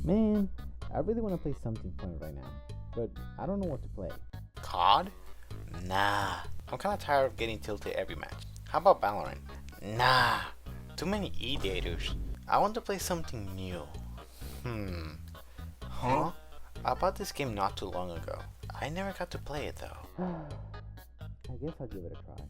Man, I really want to play something fun right now, but I don't know what to play. COD? Nah. I'm kinda tired of getting tilted every match. How about Valorant? Nah. Too many E-daters. I want to play something new. Huh? I bought this game not too long ago. I never got to play it though. I guess I'll give it a try.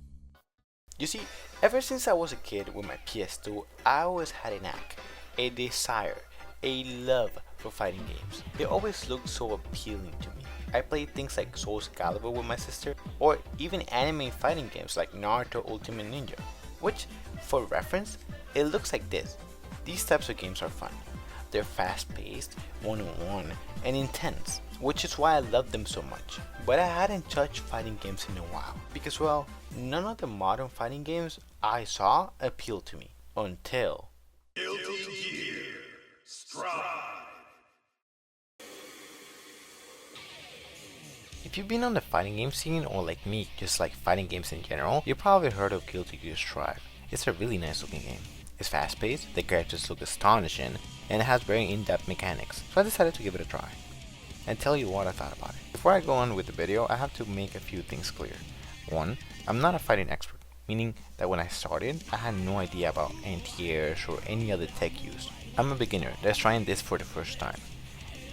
You see, ever since I was a kid with my PS2, I always had a knack, a desire, a love for fighting games. It always looked so appealing to me. I played things like Soul Calibur with my sister, or even anime fighting games like Naruto Ultimate Ninja, which, for reference, it looks like this. These types of games are fun. They're fast-paced, one-on-one, and intense, which is why I love them so much. But I hadn't touched fighting games in a while, because well, none of the modern fighting games I saw appealed to me, until Guilty Gear Strive. If you've been on the fighting game scene, or like me, just like fighting games in general, you probably heard of Guilty Gear Strive. It's a really nice looking game. It's fast paced, the characters look astonishing, and it has very in-depth mechanics, so I decided to give it a try, and tell you what I thought about it. Before I go on with the video, I have to make a few things clear. One, I'm not a fighting expert, meaning that when I started, I had no idea about anti-airs or any other tech used. I'm a beginner that's trying this for the first time.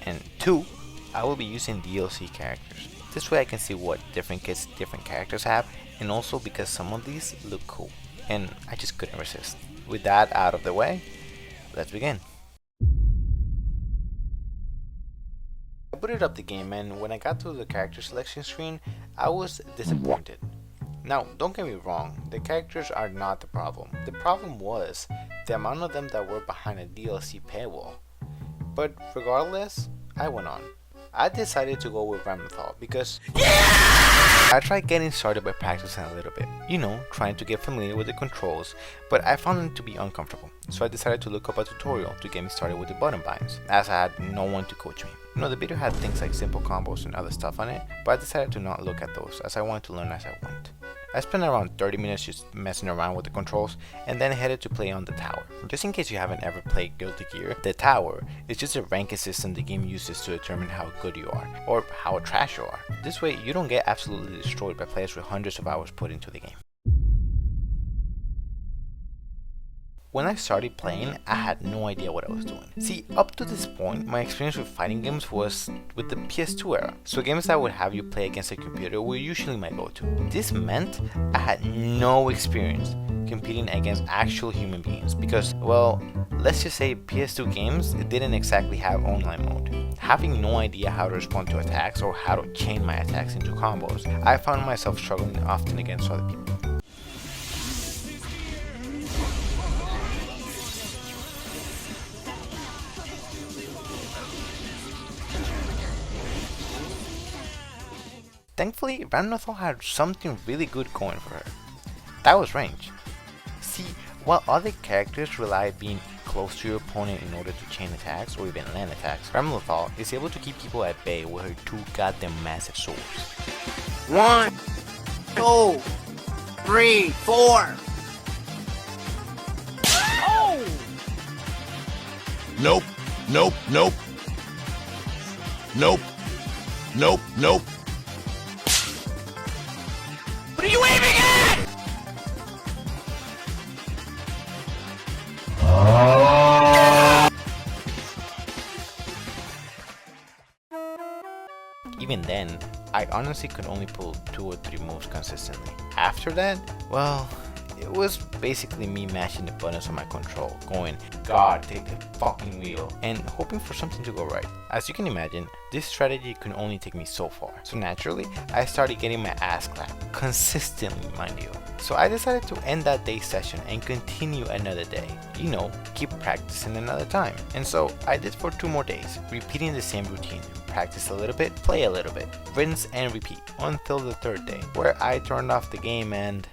And two, I will be using DLC characters. This way I can see what different kits different characters have, and also because some of these look cool, and I just couldn't resist. With that out of the way, let's begin. I booted up the game, and when I got to the character selection screen, I was disappointed. Now, don't get me wrong, the characters are not the problem. The problem was the amount of them that were behind a DLC paywall. But regardless, I went on. I decided to go with Ramlethal because I tried getting started by practicing a little bit, trying to get familiar with the controls, but I found them to be uncomfortable. So I decided to look up a tutorial to get me started with the button binds, as I had no one to coach me. The video had things like simple combos and other stuff on it, but I decided to not look at those as I wanted to learn as I went. I spent around 30 minutes just messing around with the controls and then headed to play on the tower. Just in case you haven't ever played Guilty Gear, the tower is just a ranking system the game uses to determine how good you are, or how trash you are. This way you don't get absolutely destroyed by players with hundreds of hours put into the game. When I started playing, I had no idea what I was doing. See, up to this point, my experience with fighting games was with the PS2 era, so games that would have you play against a computer were usually my go-to. This meant I had no experience competing against actual human beings because, well, let's just say PS2 games didn't exactly have online mode. Having no idea how to respond to attacks or how to chain my attacks into combos, I found myself struggling often against other people. Thankfully, Ramlethal had something really good going for her. That was range. See, while other characters rely on being close to your opponent in order to chain attacks or even land attacks, Ramlethal is able to keep people at bay with her two goddamn massive swords. 1, 2, 3, 4. Oh! Nope, nope, nope. Nope, nope, nope. What are you aiming at? Even then, I honestly could only pull 2 or 3 moves consistently. After that, well, it was basically me mashing the buttons on my control, going, God, take the fucking wheel, and hoping for something to go right. As you can imagine, this strategy could only take me so far. So naturally, I started getting my ass clapped, consistently mind you. So I decided to end that day's session and continue another day. Keep practicing another time. And so I did for 2 more days, repeating the same routine. Practice a little bit, play a little bit, rinse and repeat until the 3rd day, where I turned off the game and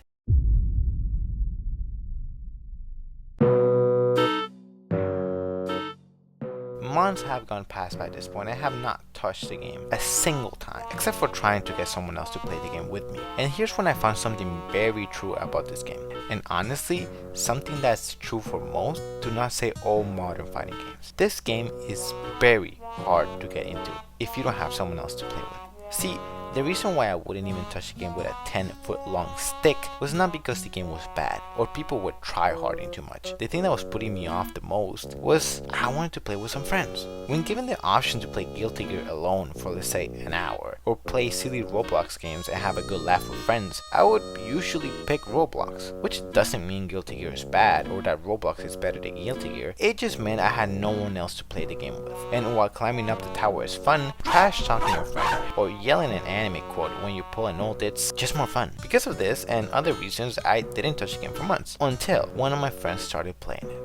months have gone past by this point. I have not touched the game a single time, except for trying to get someone else to play the game with me. And here's when I found something very true about this game, and honestly, something that's true for most, to not say all modern fighting games. This game is very hard to get into if you don't have someone else to play with. See, the reason why I wouldn't even touch the game with a 10-foot long stick was not because the game was bad or people were tryharding too much. The thing that was putting me off the most was I wanted to play with some friends. When given the option to play Guilty Gear alone for, let's say, an hour, or play silly Roblox games and have a good laugh with friends, I would usually pick Roblox, which doesn't mean Guilty Gear is bad or that Roblox is better than Guilty Gear. It just meant I had no one else to play the game with. And while climbing up the tower is fun, trash talking your friend or yelling an anime quote when you pull an ult, it's just more fun. Because of this and other reasons, I didn't touch the game for months until one of my friends started playing it.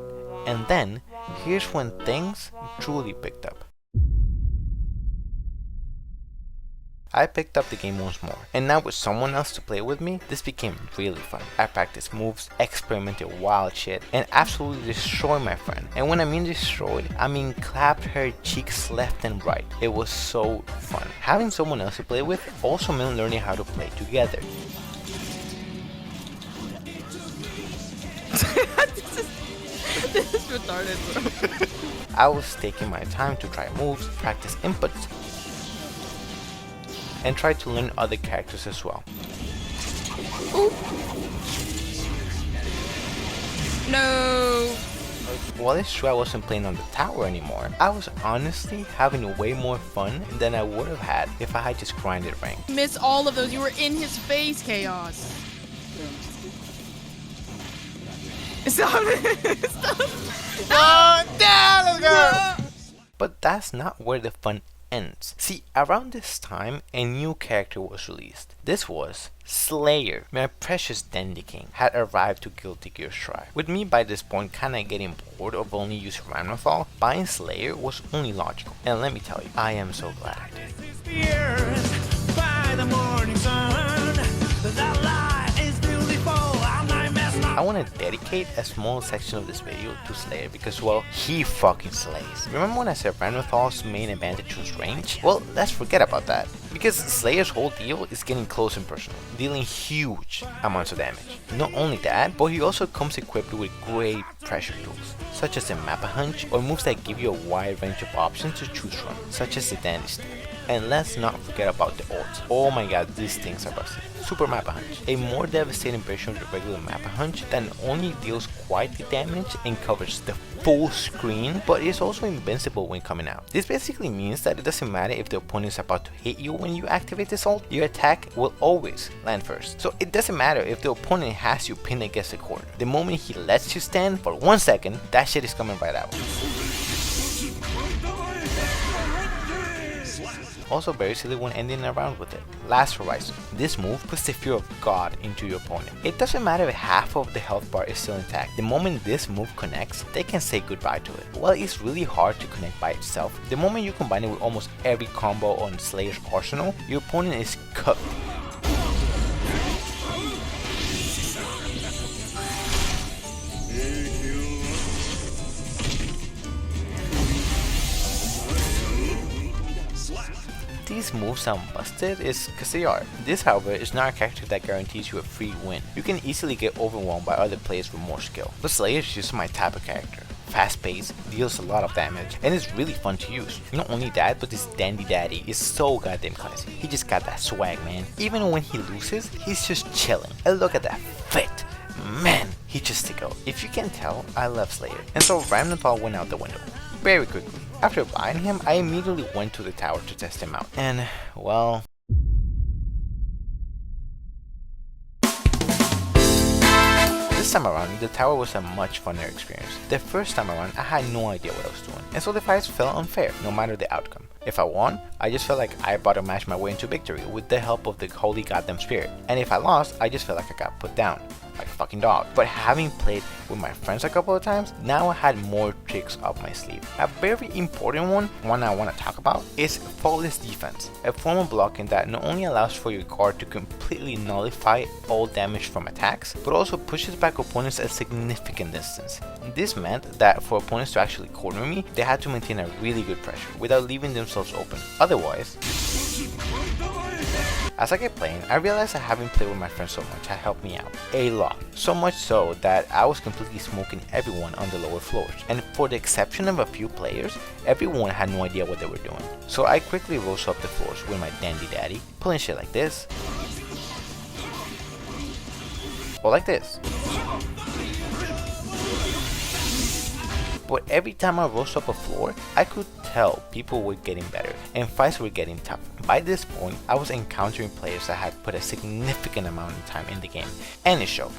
And then, here's when things truly picked up. I picked up the game once more, and now with someone else to play with me, this became really fun. I practiced moves, experimented wild shit, and absolutely destroyed my friend. And when I mean destroyed, I mean clapped her cheeks left and right. It was so fun. Having someone else to play with also meant learning how to play together. This is retarded, bro. I was taking my time to try moves, practice inputs, and try to learn other characters as well. Ooh. No. While it's true I wasn't playing on the tower anymore, I was honestly having way more fun than I would have had if I had just grinded rank. Miss all of those. You were in his face, Chaos. Stop it. Stop. Go down, let's go! But that's not where the fun ends. See, around this time, a new character was released. This was Slayer. My precious Dandy King had arrived to Guilty Gear Strive. With me by this point kinda getting bored of only using Ramnathal, buying Slayer was only logical. And let me tell you, I am so glad I did. I want to dedicate a small section of this video to Slayer because, well, he fucking slays. Remember when I said Ramnathal's main advantage was range? Well, let's forget about that, because Slayer's whole deal is getting close and personal, dealing huge amounts of damage. Not only that, but he also comes equipped with great pressure tools, such as the Mappa Hunch, or moves that give you a wide range of options to choose from, such as the Dandy Step. And let's not forget about the ults. Oh my god, these things are busted. Super Mappa Hunch, a more devastating version of the regular Mappa Hunch that not only deals quite the damage and covers the full screen, but is also invincible when coming out. This basically means that it doesn't matter if the opponent is about to hit you when you activate this ult, your attack will always land first. So it doesn't matter if the opponent has you pinned against the corner. The moment he lets you stand for 1 second, that shit is coming right out. Also very silly when ending a round with it. Last Horizon. This move puts the fear of God into your opponent. It doesn't matter if half of the health bar is still intact. The moment this move connects, they can say goodbye to it. While it's really hard to connect by itself, the moment you combine it with almost every combo on Slayer's arsenal, your opponent is cooked. These moves sound busted is because they are. This, however, is not a character that guarantees you a free win. You can easily get overwhelmed by other players with more skill. But Slayer is just my type of character. Fast paced, deals a lot of damage, and is really fun to use. Not only that, but this Dandy Daddy is so goddamn classy. He just got that swag, man. Even when he loses, he's just chilling. And look at that fit. Man, he just tickled. If you can tell, I love Slayer. And so Ramnathal went out the window. Very quickly. After buying him, I immediately went to the tower to test him out. And, well... This time around, the tower was a much funner experience. The first time around, I had no idea what I was doing, and so the fights felt unfair, no matter the outcome. If I won, I just felt like I bought a match my way into victory with the help of the holy goddamn spirit, and if I lost, I just felt like I got put down. like a fucking dog. But having played with my friends a couple of times, now I had more tricks up my sleeve. A very important one I want to talk about, is faultless defense, a form of blocking that not only allows for your guard to completely nullify all damage from attacks, but also pushes back opponents a significant distance. This meant that for opponents to actually corner me, they had to maintain a really good pressure without leaving themselves open. Otherwise, as I kept playing, I realized that having played with my friends so much had helped me out a lot. So much so that I was completely smoking everyone on the lower floors. And for the exception of a few players, everyone had no idea what they were doing. So I quickly rose up the floors with my dandy daddy, pulling shit like this, or like this. But every time I rose up a floor, I could tell people were getting better and fights were getting tough. By this point, I was encountering players that had put a significant amount of time in the game, and it showed.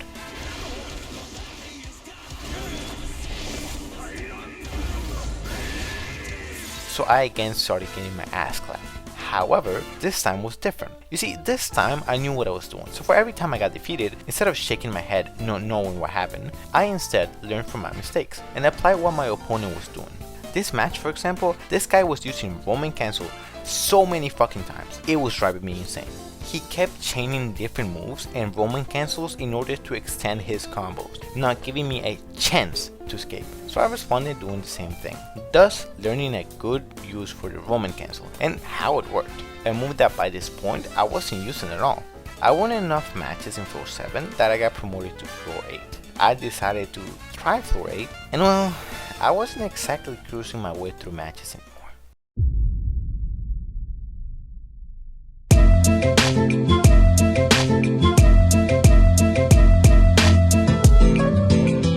So I again started getting my ass clapped. However, this time was different. You see, this time I knew what I was doing. So for every time I got defeated, instead of shaking my head not knowing what happened, I instead learned from my mistakes and applied what my opponent was doing. This match, for example, this guy was using Roman Cancel so many fucking times, it was driving me insane. He kept chaining different moves and Roman cancels in order to extend his combos, not giving me a chance to escape. So I responded doing the same thing, thus learning a good use for the Roman cancel and how it worked, a move that by this point I wasn't using at all. I won enough matches in floor 7 that I got promoted to floor 8. I decided to try floor 8, and well, I wasn't exactly cruising my way through matches anymore.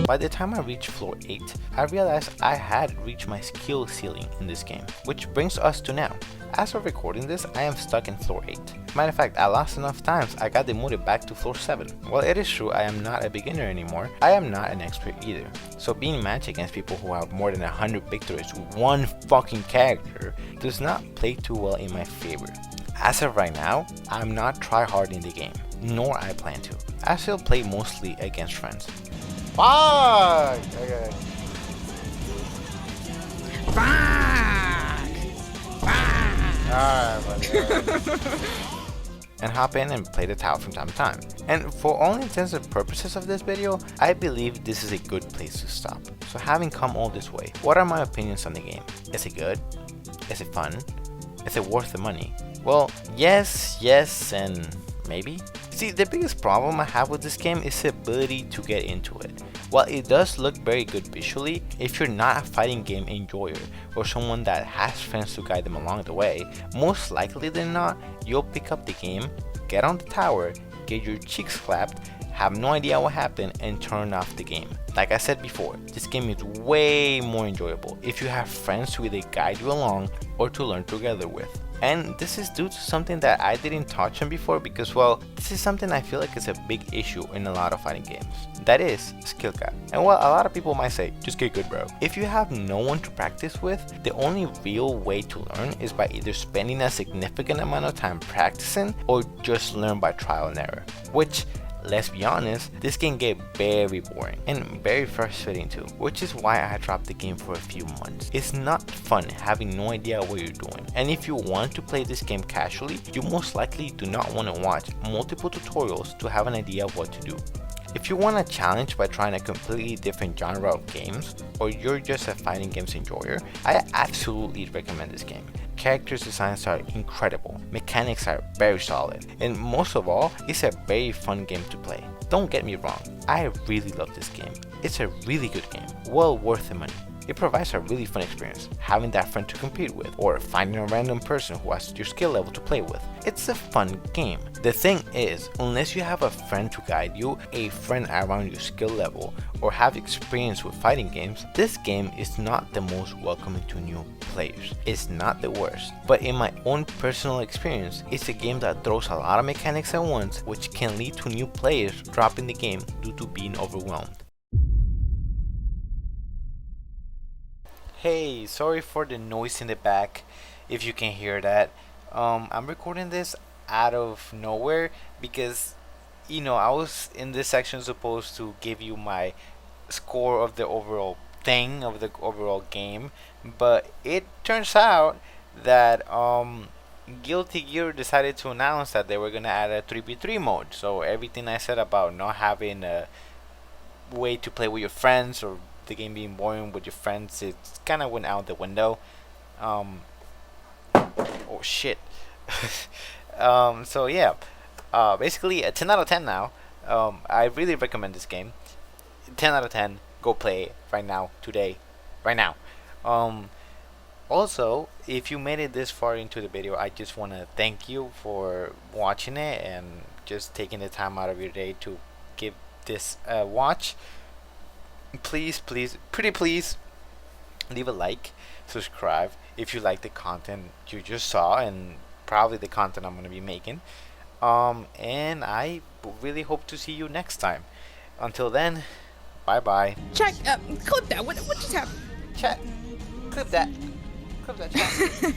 By the time I reached floor 8, I realized I had reached my skill ceiling in this game, which brings us to now. As of recording this, I am stuck in floor 8. Matter of fact, I lost enough times I got demoted back to floor 7. While it is true I am not a beginner anymore, I am not an expert either. So being matched against people who have more than 100 victories with one fucking character does not play too well in my favor. As of right now, I'm not try hard in the game, nor I plan to. I still play mostly against friends. Fuck! Okay. Fuck! Alright, buddy. And hop in and play the tower from time to time. And for all intents and purposes of this video, I believe this is a good place to stop. So having come all this way, what are my opinions on the game? Is it good? Is it fun? Is it worth the money? Well, yes, and maybe. See, the biggest problem I have with this game is the ability to get into it. While it does look very good visually, if you're not a fighting game enjoyer or someone that has friends to guide them along the way, most likely than not, you'll pick up the game, get on the tower, get your cheeks clapped, have no idea what happened, and turn off the game. Like I said before, this game is way more enjoyable if you have friends to either guide you along or to learn together with. And this is due to something that I didn't touch on before because, well, this is something I feel like is a big issue in a lot of fighting games. That is skill cap. And while a lot of people might say, just get good, bro. If you have no one to practice with, the only real way to learn is by either spending a significant amount of time practicing or just learn by trial and error. Which, let's be honest, this can get very boring and very frustrating too, which is why I dropped the game for a few months. It's not fun having no idea what you're doing, and if you want to play this game casually, you most likely do not want to watch multiple tutorials to have an idea of what to do. If you want a challenge by trying a completely different genre of games, or you're just a fighting games enjoyer, I absolutely recommend this game. Characters designs are incredible, mechanics are very solid, and most of all, it's a very fun game to play. Don't get me wrong, I really love this game. It's a really good game, well worth the money. It provides a really fun experience, having that friend to compete with, or finding a random person who has your skill level to play with. It's a fun game. The thing is, unless you have a friend to guide you, a friend around your skill level, or have experience with fighting games, this game is not the most welcoming to new players. It's not the worst, but in my own personal experience, it's a game that throws a lot of mechanics at once, which can lead to new players dropping the game due to being overwhelmed. Hey, sorry for the noise in the back, if you can hear that. I'm recording this out of nowhere because, you know, I was in this section supposed to give you my score of the overall thing, of the overall game, but it turns out that Guilty Gear decided to announce that they were gonna add a 3v3 mode. So everything I said about not having a way to play with your friends or the game being boring with your friends, it kind of went out the window. Oh shit. So yeah, basically a 10 out of 10 now. I really recommend this game. 10 out of 10. Go play it right now, today, right now. Also, if you made it this far into the video, I just want to thank you for watching it and just taking the time out of your day to give this a watch. Please, pretty please, leave a like, subscribe if you like the content you just saw and probably the content I'm going to be making. And I really hope to see you next time. Until then, bye bye. Check. Clip that. What just happened? Chat. Clip that. Clip that chat.